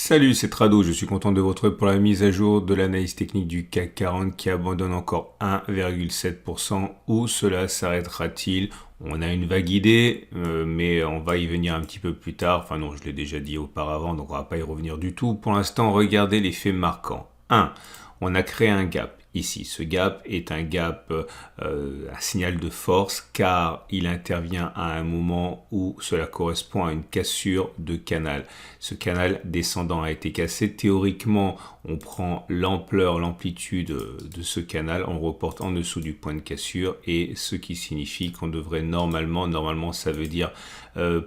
Salut, c'est Trado, je suis content de vous retrouver pour la mise à jour de l'analyse technique du CAC 40 qui abandonne encore 1,7%. Où cela s'arrêtera-t-il? On a une vague idée, mais on va y venir un petit peu plus tard. Enfin non, je l'ai déjà dit auparavant, donc on va pas y revenir du tout. Pour l'instant, regardez les faits marquants. 1. On a créé un gap. Ici, ce gap est un gap, un signal de force car il intervient à un moment où cela correspond à une cassure de canal. Ce canal descendant a été cassé. Théoriquement, on prend l'ampleur, l'amplitude de ce canal, on reporte en dessous du point de cassure et ce qui signifie qu'on devrait normalement ça veut dire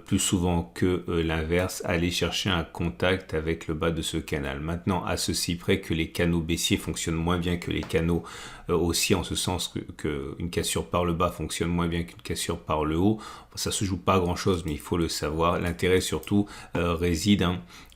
plus souvent que l'inverse, aller chercher un contact avec le bas de ce canal. Maintenant, à ceci près que les canaux baissiers fonctionnent moins bien que les canaux haussiers, en ce sens que une cassure par le bas fonctionne moins bien qu'une cassure par le haut. Ça se joue pas à grand chose, mais il faut le savoir. L'intérêt surtout réside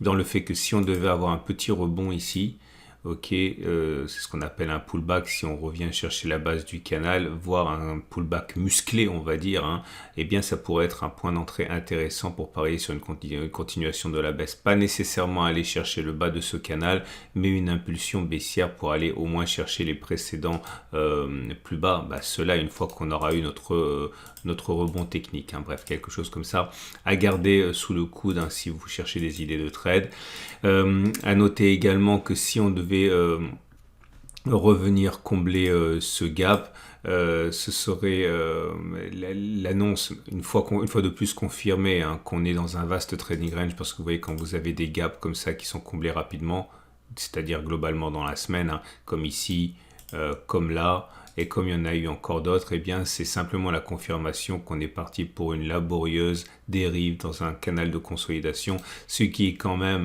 dans le fait que si on devait avoir un petit rebond ici, ok, c'est ce qu'on appelle un pullback. Si on revient chercher la base du canal, voire un pullback musclé, on va dire, eh bien ça pourrait être un point d'entrée intéressant pour parier sur une continuation de la baisse. Pas nécessairement aller chercher le bas de ce canal, mais une impulsion baissière pour aller au moins chercher les précédents plus bas. Cela, une fois qu'on aura eu notre rebond technique. Bref, quelque chose comme ça à garder sous le coude si vous cherchez des idées de trade. À noter également que si on devait revenir combler ce gap, ce serait l'annonce une fois de plus confirmée qu'on est dans un vaste trading range, parce que vous voyez, quand vous avez des gaps comme ça qui sont comblés rapidement, c'est-à-dire globalement dans la semaine, comme ici, comme là, et comme il y en a eu encore d'autres, eh bien c'est simplement la confirmation qu'on est parti pour une laborieuse dérive dans un canal de consolidation, ce qui est quand même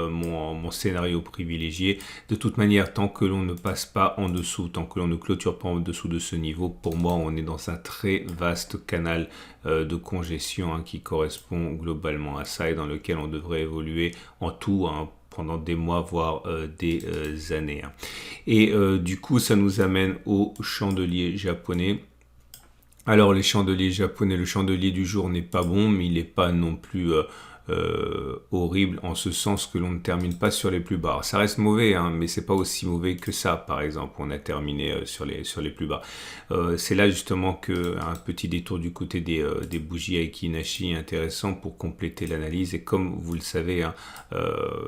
mon scénario privilégié. De toute manière, tant que l'on ne passe pas en dessous, tant que l'on ne clôture pas en dessous de ce niveau, pour moi on est dans un très vaste canal de congestion qui correspond globalement à ça et dans lequel on devrait évoluer en tout pendant des mois, voire des années. Et du coup, ça nous amène au chandelier japonais. Alors, les chandeliers japonais, le chandelier du jour n'est pas bon, mais il n'est pas non plus horrible, en ce sens que l'on ne termine pas sur les plus bas. Alors, ça reste mauvais, mais c'est pas aussi mauvais que ça. Par exemple, on a terminé sur les plus bas. C'est là justement qu'un petit détour du côté des bougies Aiki Nashi intéressant pour compléter l'analyse. Et comme vous le savez,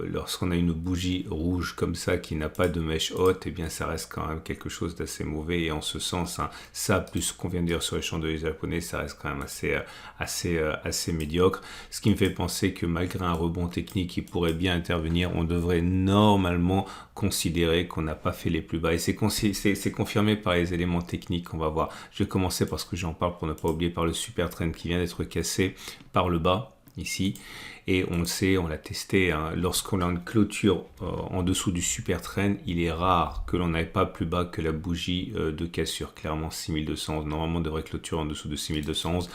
lorsqu'on a une bougie rouge comme ça qui n'a pas de mèche haute, eh bien ça reste quand même quelque chose d'assez mauvais. Et en ce sens, ça plus ce qu'on vient de dire sur les chandeliers japonais, ça reste quand même assez médiocre. Ce qui me fait penser que malgré un rebond technique qui pourrait bien intervenir, on devrait normalement considérer qu'on n'a pas fait les plus bas. Et c'est confirmé par les éléments techniques qu'on va voir. Je vais commencer parce que j'en parle pour ne pas oublier par le super trend qui vient d'être cassé par le bas ici. Et on le sait, on l'a testé, lorsqu'on a une clôture en dessous du super trend, il est rare que l'on n'aille pas plus bas que la bougie de cassure. Clairement 6211, normalement on devrait clôturer en dessous de 6211.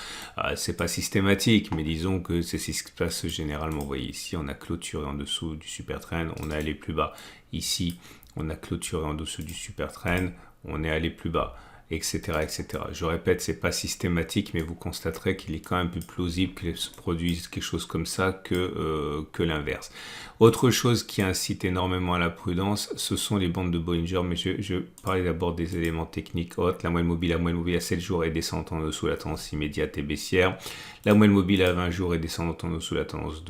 C'est pas systématique, mais disons que c'est ce qui se passe généralement. Vous voyez ici, on a clôturé en dessous du super trend, on est allé plus bas. Ici, on a clôturé en dessous du super trend, on est allé plus bas, etc., etc. Je répète, c'est pas systématique, mais vous constaterez qu'il est quand même plus plausible qu'il se produise quelque chose comme ça que l'inverse. Autre chose qui incite énormément à la prudence, ce sont les bandes de Bollinger, mais je parlais d'abord des éléments techniques hautes. La moyenne mobile à 7 jours est descendante en dessous de la tendance immédiate et baissière. La moyenne mobile à 20 jours est descendante en dessous de la tendance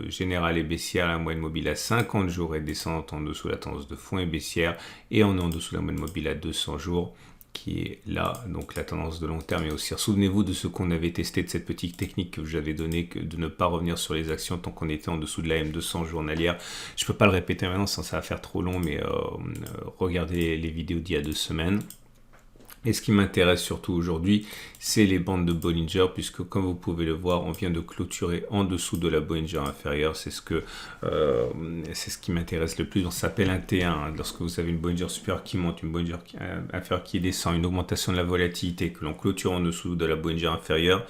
générale et baissière. La moyenne mobile à 50 jours est descendante en dessous de la tendance de fond et baissière. Et on est en dessous de la moyenne mobile à 200 jours. Qui est là, donc la tendance de long terme. Et aussi, souvenez-vous de ce qu'on avait testé, de cette petite technique que j'avais donnée, de ne pas revenir sur les actions tant qu'on était en dessous de la M200 journalière. Je ne peux pas le répéter maintenant, ça va faire trop long, mais regardez les vidéos d'il y a 2 semaines. Et ce qui m'intéresse surtout aujourd'hui, c'est les bandes de Bollinger, puisque comme vous pouvez le voir, on vient de clôturer en dessous de la Bollinger inférieure. C'est ce qui m'intéresse le plus. On s'appelle un T1. Lorsque vous avez une Bollinger supérieure qui monte, une Bollinger inférieure qui descend, une augmentation de la volatilité, que l'on clôture en dessous de la Bollinger inférieure,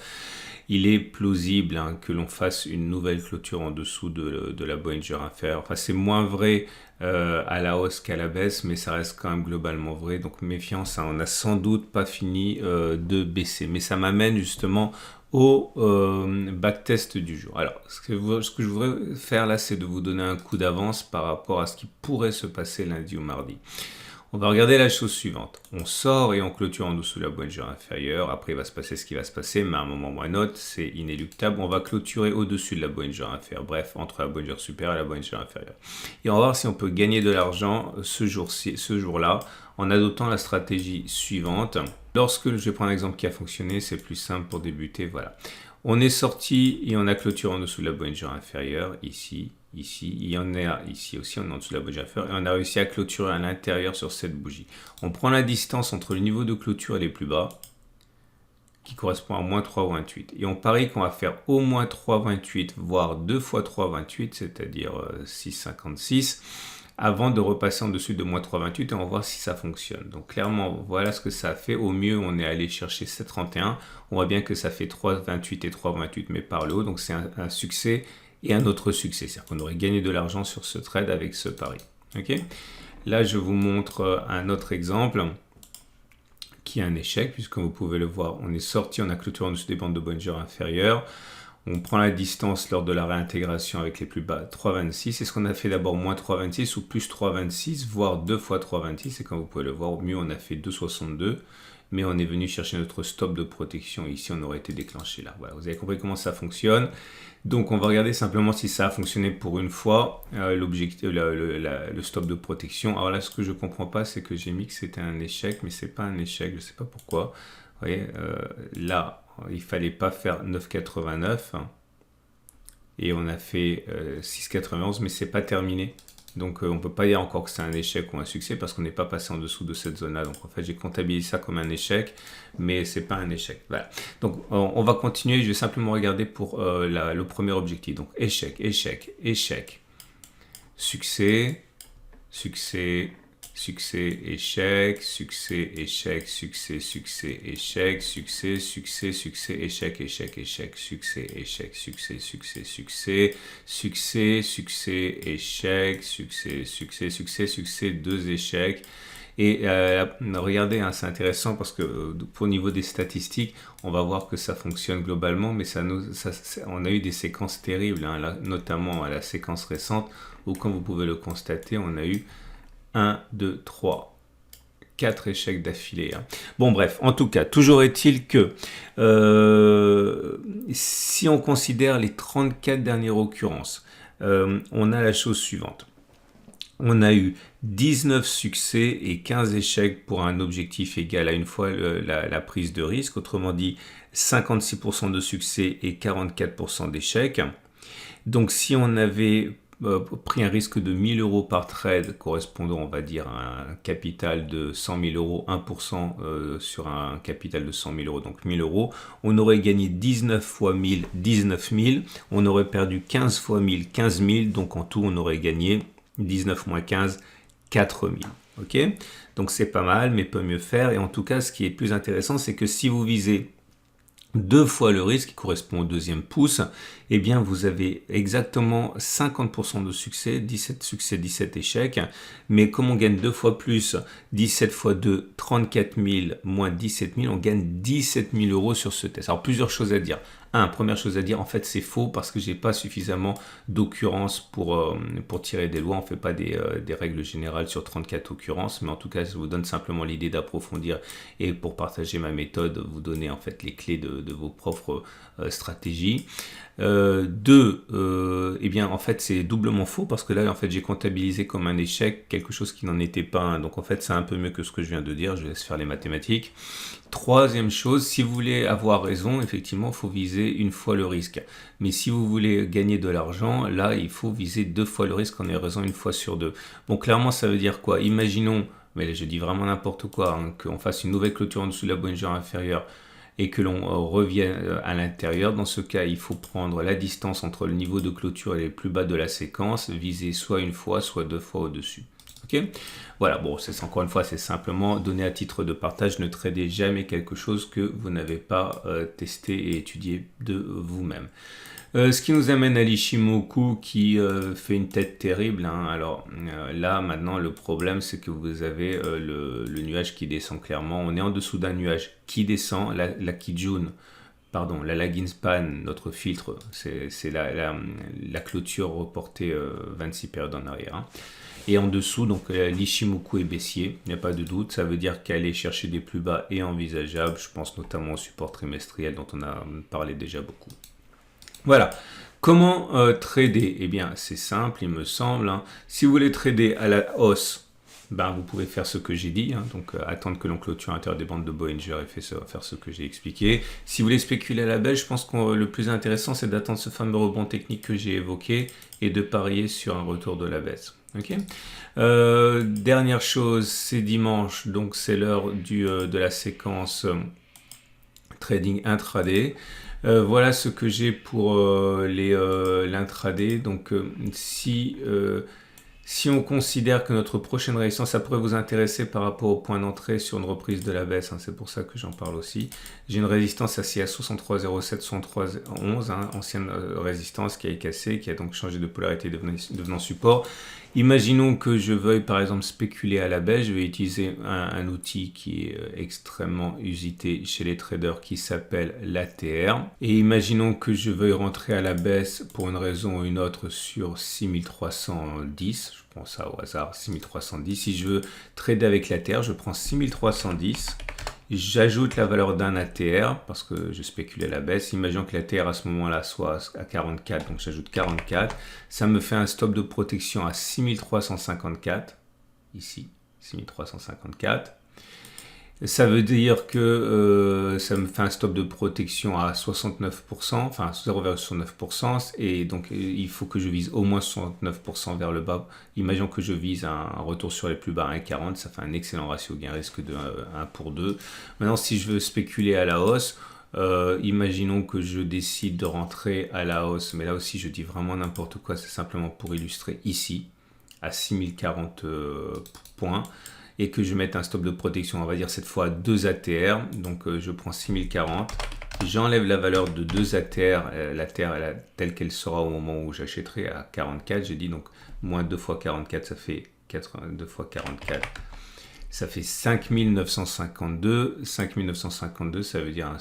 il est plausible que l'on fasse une nouvelle clôture en dessous de la Bollinger inférieure. Enfin, c'est moins vrai à la hausse qu'à la baisse, mais ça reste quand même globalement vrai. Donc méfiance, on n'a sans doute pas fini de baisser. Mais ça m'amène justement au backtest du jour. Alors, ce que je voudrais faire là, c'est de vous donner un coup d'avance par rapport à ce qui pourrait se passer lundi ou mardi. On va regarder la chose suivante. On sort et on clôture en dessous de la Bollinger inférieure. Après, il va se passer ce qui va se passer, mais à un moment ou à un autre, c'est inéluctable. On va clôturer au-dessus de la Bollinger inférieure. Bref, entre la Bollinger supérieure et la Bollinger inférieure. Et on va voir si on peut gagner de l'argent ce jour-là en adoptant la stratégie suivante. Lorsque je vais prendre un exemple qui a fonctionné, c'est plus simple pour débuter. Voilà. On est sorti et on a clôturé en dessous de la Bollinger inférieure, ici. Il y en a ici aussi, on est en dessous de la bougie inférieure et on a réussi à clôturer à l'intérieur sur cette bougie. On prend la distance entre le niveau de clôture et les plus bas, qui correspond à moins 3,28. Et on parie qu'on va faire au moins 3,28, voire 2 fois 3,28, c'est-à-dire 6,56, avant de repasser en dessus de moins 3,28 et on va voir si ça fonctionne. Donc clairement, voilà ce que ça a fait. Au mieux, on est allé chercher 7,31. On voit bien que ça fait 3,28 et 3,28, mais par le haut. Donc c'est un succès et un autre succès. C'est-à-dire qu'on aurait gagné de l'argent sur ce trade avec ce pari. Okay, là, je vous montre un autre exemple qui est un échec, puisque vous pouvez le voir, on est sorti, on a clôturé en dessous des bandes de Bollinger inférieures. On prend la distance lors de la réintégration avec les plus bas 3,26. Est-ce qu'on a fait d'abord moins 3,26 ou plus 3,26, voire 2 fois 3,26? Et comme vous pouvez le voir, au mieux, on a fait 2,62. Mais on est venu chercher notre stop de protection. Ici, on aurait été déclenché là. Voilà, vous avez compris comment ça fonctionne. Donc, on va regarder simplement si ça a fonctionné pour une fois, le stop de protection. Alors là, ce que je ne comprends pas, c'est que j'ai mis que c'était un échec, mais ce n'est pas un échec. Je ne sais pas pourquoi. Vous voyez, là, il ne fallait pas faire 9,89. Et on a fait 6,91, mais ce n'est pas terminé. Donc, on ne peut pas dire encore que c'est un échec ou un succès parce qu'on n'est pas passé en dessous de cette zone-là. Donc, en fait, j'ai comptabilisé ça comme un échec, mais ce n'est pas un échec. Voilà. Donc, on va continuer. Je vais simplement regarder pour le premier objectif. Donc, échec, échec, échec, succès, succès, succès, échec, succès, échec, succès, succès, échec, succès, succès, succès, échec, échec, échec, succès, échec, succès, succès, succès, succès, succès, échec, succès, succès, succès, succès, 2 échecs. Et regardez, hein, c'est intéressant parce que pour le niveau des statistiques, on va voir que ça fonctionne globalement, mais on a eu des séquences terribles, hein, là, notamment à la séquence récente, où comme vous pouvez le constater, on a eu 1, 2, 3, 4 échecs d'affilée. Hein. Bon bref, en tout cas, toujours est-il que si on considère les 34 dernières occurrences, on a la chose suivante. On a eu 19 succès et 15 échecs pour un objectif égal à une fois la prise de risque. Autrement dit, 56% de succès et 44% d'échecs. Donc si on avait pris un risque de 1000 euros par trade correspondant, on va dire, à un capital de 100 000 euros, 1% sur un capital de 100 000 euros, donc 1000 euros, on aurait gagné 19 fois 1000, 19 000, on aurait perdu 15 fois 1000, 15 000, donc en tout on aurait gagné 19 moins 15, 4000. Ok, donc c'est pas mal, mais peut mieux faire. Et en tout cas, ce qui est plus intéressant, c'est que si vous visez 2 fois le risque qui correspond au deuxième pouce, eh bien vous avez exactement 50% de succès, 17 succès, 17 échecs. Mais comme on gagne 2 fois plus, 17 fois 2, 34 000 moins 17 000, on gagne 17 000 euros sur ce test. Alors plusieurs choses à dire. Première chose à dire, en fait c'est faux parce que j'ai pas suffisamment d'occurrences pour tirer des lois. On ne fait pas des règles générales sur 34 occurrences, mais en tout cas je vous donne simplement l'idée d'approfondir et pour partager ma méthode, vous donner en fait les clés de vos propres stratégies. Eh bien en fait c'est doublement faux parce que là en fait j'ai comptabilisé comme un échec quelque chose qui n'en était pas un. Donc en fait c'est un peu mieux que ce que je viens de dire, je laisse faire les mathématiques. Troisième chose, si vous voulez avoir raison, effectivement il faut viser une fois le risque. Mais si vous voulez gagner de l'argent, là il faut viser 2 fois le risque en ayant raison une fois sur 2. Bon clairement ça veut dire quoi? Imaginons, mais là je dis vraiment n'importe quoi, hein, qu'on fasse une nouvelle clôture en dessous de la Bollinger inférieure et que l'on revienne à l'intérieur. Dans ce cas, il faut prendre la distance entre le niveau de clôture et les plus bas de la séquence, viser soit une fois, soit 2 fois au-dessus. Okay, voilà, bon, encore une fois, c'est simplement donné à titre de partage. Ne tradez jamais quelque chose que vous n'avez pas testé et étudié de vous-même. Ce qui nous amène à l'Ishimoku qui fait une tête terrible. Hein. Alors là, maintenant, le problème, c'est que vous avez le nuage qui descend clairement. On est en dessous d'un nuage qui descend. La Kijun pardon, la lagging span, notre filtre, c'est la clôture reportée 26 périodes en arrière. Hein. Et en dessous, donc l'Ishimoku est baissier, il n'y a pas de doute. Ça veut dire qu'aller chercher des plus bas est envisageable. Je pense notamment au support trimestriel dont on a parlé déjà beaucoup. Voilà. Comment trader? Eh bien, c'est simple, il me semble. Hein. Si vous voulez trader à la hausse, ben, vous pouvez faire ce que j'ai dit. Hein. Donc, attendre que l'on clôture à l'intérieur des bandes de Bollinger et faire ce que j'ai expliqué. Si vous voulez spéculer à la baisse, je pense que le plus intéressant, c'est d'attendre ce fameux rebond technique que j'ai évoqué et de parier sur un retour de la baisse. Okay. Dernière chose, c'est dimanche, donc c'est l'heure de la séquence trading intraday. Voilà ce que j'ai pour l'intraday. Donc si on considère que notre prochaine résistance, ça pourrait vous intéresser par rapport au point d'entrée sur une reprise de la baisse, hein, c'est pour ça que j'en parle aussi. J'ai une résistance assise à 63,07, 63,11, hein, ancienne résistance qui a été cassée, qui a donc changé de polarité devenant support. Imaginons que je veuille par exemple spéculer à la baisse, je vais utiliser un outil qui est extrêmement usité chez les traders qui s'appelle l'ATR. Et imaginons que je veuille rentrer à la baisse pour une raison ou une autre sur 6310, je prends ça au hasard, 6310. Si je veux trader avec l'ATR, je prends 6310. J'ajoute la valeur d'un ATR parce que je spécule à la baisse. Imaginons que l'ATR à ce moment-là soit à 44, donc j'ajoute 44. Ça me fait un stop de protection à 6354, ici, 6354. Ça veut dire que ça me fait un stop de protection à 69%, enfin 0,69%, et donc il faut que je vise au moins 69% vers le bas. Imaginons que je vise un retour sur les plus bas à 1,40, ça fait un excellent ratio gain-risque de 1 pour 2. Maintenant, si je veux spéculer à la hausse, imaginons que je décide de rentrer à la hausse, mais là aussi je dis vraiment n'importe quoi, c'est simplement pour illustrer ici, à 6040 points. Et que je mette un stop de protection, on va dire cette fois 2 ATR, donc je prends 6040, j'enlève la valeur de 2 ATR, l'ATR telle qu'elle sera au moment où j'achèterai à 44, j'ai dit donc moins 2 fois 44, ça fait 2 fois 44, ça fait 5952. 5952, ça veut dire un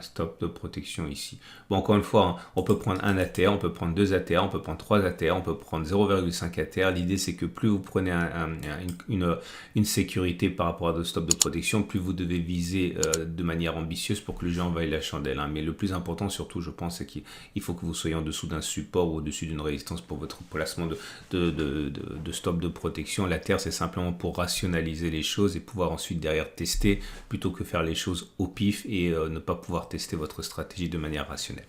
stop de protection ici. Bon, encore une fois, hein, on peut prendre un ATR, on peut prendre 2 ATR, on peut prendre 3 ATR, on peut prendre 0,5 ATR. L'idée, c'est que plus vous prenez une sécurité par rapport à votre stop de protection, plus vous devez viser de manière ambitieuse pour que le jeu envahisse la chandelle. Hein. Mais le plus important, surtout, je pense, c'est qu'il faut que vous soyez en dessous d'un support ou au-dessus d'une résistance pour votre placement de stop de protection. L'ATR, c'est simplement pour rationaliser les choses et pouvoir ensuite derrière tester plutôt que faire les choses au pif et ne pas pouvoir tester votre stratégie de manière rationnelle.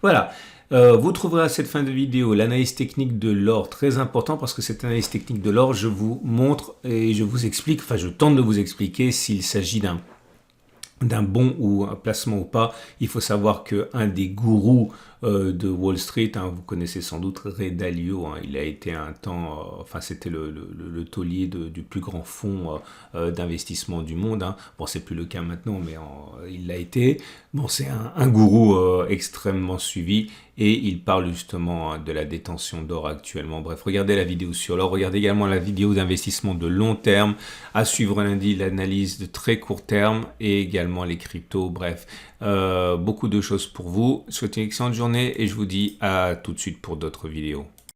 Voilà, vous trouverez à cette fin de vidéo l'analyse technique de l'or, très important parce que cette analyse technique de l'or, je vous montre et je vous explique, enfin je tente de vous expliquer s'il s'agit d'un bon ou un placement ou pas. Il faut savoir qu'un des gourous de Wall Street, hein, vous connaissez sans doute Ray Dalio, hein, il a été un temps, enfin c'était le taulier du plus grand fonds d'investissement du monde. Hein. Bon, c'est plus le cas maintenant, mais il l'a été. Bon, c'est un gourou extrêmement suivi et il parle justement de la détention d'or actuellement. Bref, regardez la vidéo sur l'or, regardez également la vidéo d'investissement de long terme, à suivre lundi l'analyse de très court terme et également les cryptos. Bref, beaucoup de choses pour vous. Je vous souhaite une excellente journée et je vous dis à tout de suite pour d'autres vidéos.